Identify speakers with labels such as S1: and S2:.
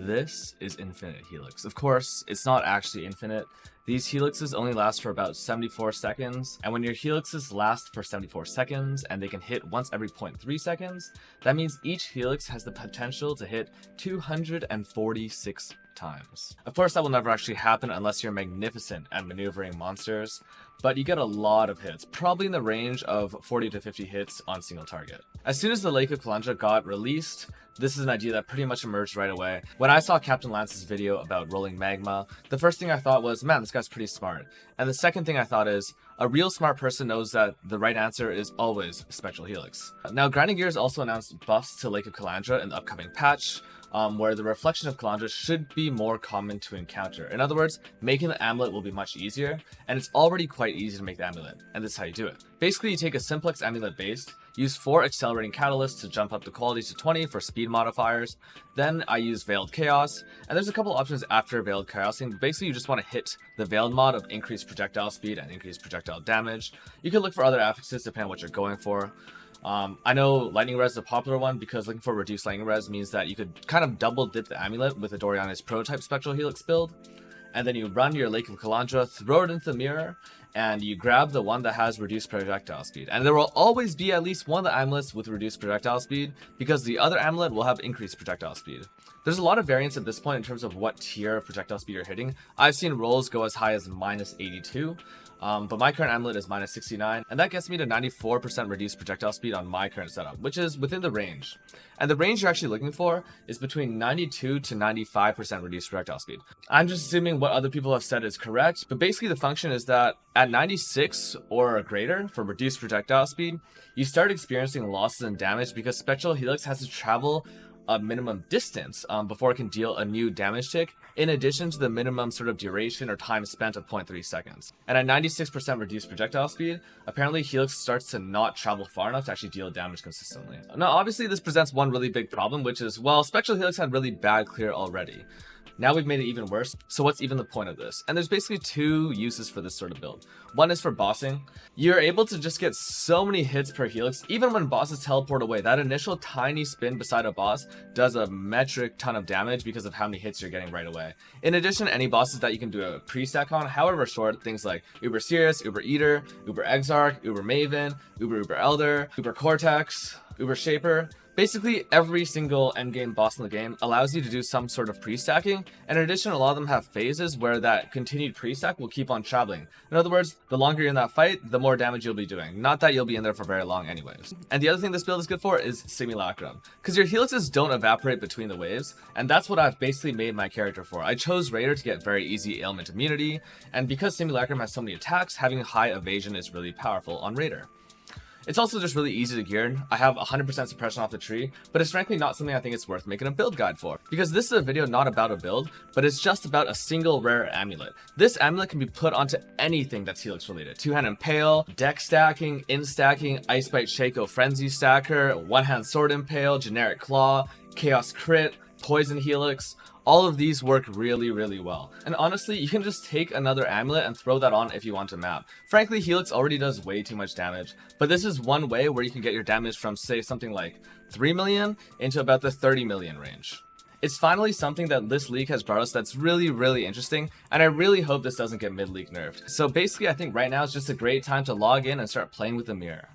S1: This is Infinite Helix. Of course, it's not actually infinite. These helixes only last for about 74 seconds, and when your helixes last for 74 seconds and they can hit once every 0.3 seconds, that means each helix has the potential to hit 246 times. Of course, that will never actually happen unless you're magnificent at maneuvering monsters, but you get a lot of hits, probably in the range of 40 to 50 hits on single target. As soon as the Lake of Kalandra got released, this is an idea that pretty much emerged right away. When I saw Captain Lance's video about rolling magma, the first thing I thought was, man, this guy's pretty smart. And the second thing I thought is, a real smart person knows that the right answer is always Spectral Helix. Now, Grinding Gears also announced buffs to Lake of Kalandra in the upcoming patch, where the reflection of Kalandra should be more common to encounter. In other words, making the amulet will be much easier, and it's already quite easy to make the amulet, and this is how you do it. Basically, you take a simplex amulet base, use 4 accelerating catalysts to jump up the qualities to 20 for speed modifiers. Then I use Veiled Chaos, and there's a couple options after Veiled Chaosing. Basically, you just want to hit the Veiled mod of increased projectile speed and increased projectile damage. You can look for other affixes depending on what you're going for. I know Lightning Res is a popular one because looking for reduced Lightning Res means that you could kind of double dip the amulet with the Doriana's prototype Spectral Helix build. And then you run your Lake of Kalandra, throw it into the mirror, and you grab the one that has reduced projectile speed. And there will always be at least one of the amulets with reduced projectile speed, because the other amulet will have increased projectile speed. There's a lot of variance at this point in terms of what tier of projectile speed you're hitting. I've seen rolls go as high as minus 82. But my current amulet is minus 69, and that gets me to 94% reduced projectile speed on my current setup, which is within the range. And the range you're actually looking for is between 92 to 95% reduced projectile speed. I'm just assuming what other people have said is correct, but basically the function is that at 96 or greater for reduced projectile speed, you start experiencing losses and damage because Spectral Helix has to travel a minimum distance before it can deal a new damage tick, in addition to the minimum sort of duration or time spent of 0.3 seconds. And at 96% reduced projectile speed, apparently Helix starts to not travel far enough to actually deal damage consistently. Now, obviously this presents one really big problem, which is, well, Spectral Helix had really bad clear already. Now we've made it even worse, so what's even the point of this? And there's basically 2 uses for this sort of build. One is for bossing. You're able to just get so many hits per helix, even when bosses teleport away. That initial tiny spin beside a boss does a metric ton of damage because of how many hits you're getting right away. In addition, any bosses that you can do a pre-stack on, however short, things like Uber Sirius, Uber Eater, Uber Exarch, Uber Maven, Uber Elder, Uber Cortex, Uber Shaper. Basically, every single endgame boss in the game allows you to do some sort of pre-stacking, and in addition, a lot of them have phases where that continued pre-stack will keep on traveling. In other words, the longer you're in that fight, the more damage you'll be doing. Not that you'll be in there for very long anyways. And the other thing this build is good for is Simulacrum, because your helixes don't evaporate between the waves, and that's what I've basically made my character for. I chose Raider to get very easy ailment immunity, and because Simulacrum has so many attacks, having high evasion is really powerful on Raider. It's also just really easy to gear. I have 100% suppression off the tree, but it's frankly not something I think it's worth making a build guide for. Because this is a video not about a build, but it's just about a single rare amulet. This amulet can be put onto anything that's Helix related. 2-hand Impale, deck stacking, in-stacking, Ice Bite Shaco Frenzy Stacker, 1-hand Sword Impale, Generic Claw, Chaos Crit, Poison Helix. All of these work really, really well. And honestly, you can just take another amulet and throw that on if you want to map. Frankly, Helix already does way too much damage, but this is one way where you can get your damage from, say, something like 3 million into about the 30 million range. It's finally something that this leak has brought us that's really, really interesting, and I really hope this doesn't get mid-leak nerfed. So basically, I think right now is just a great time to log in and start playing with the mirror.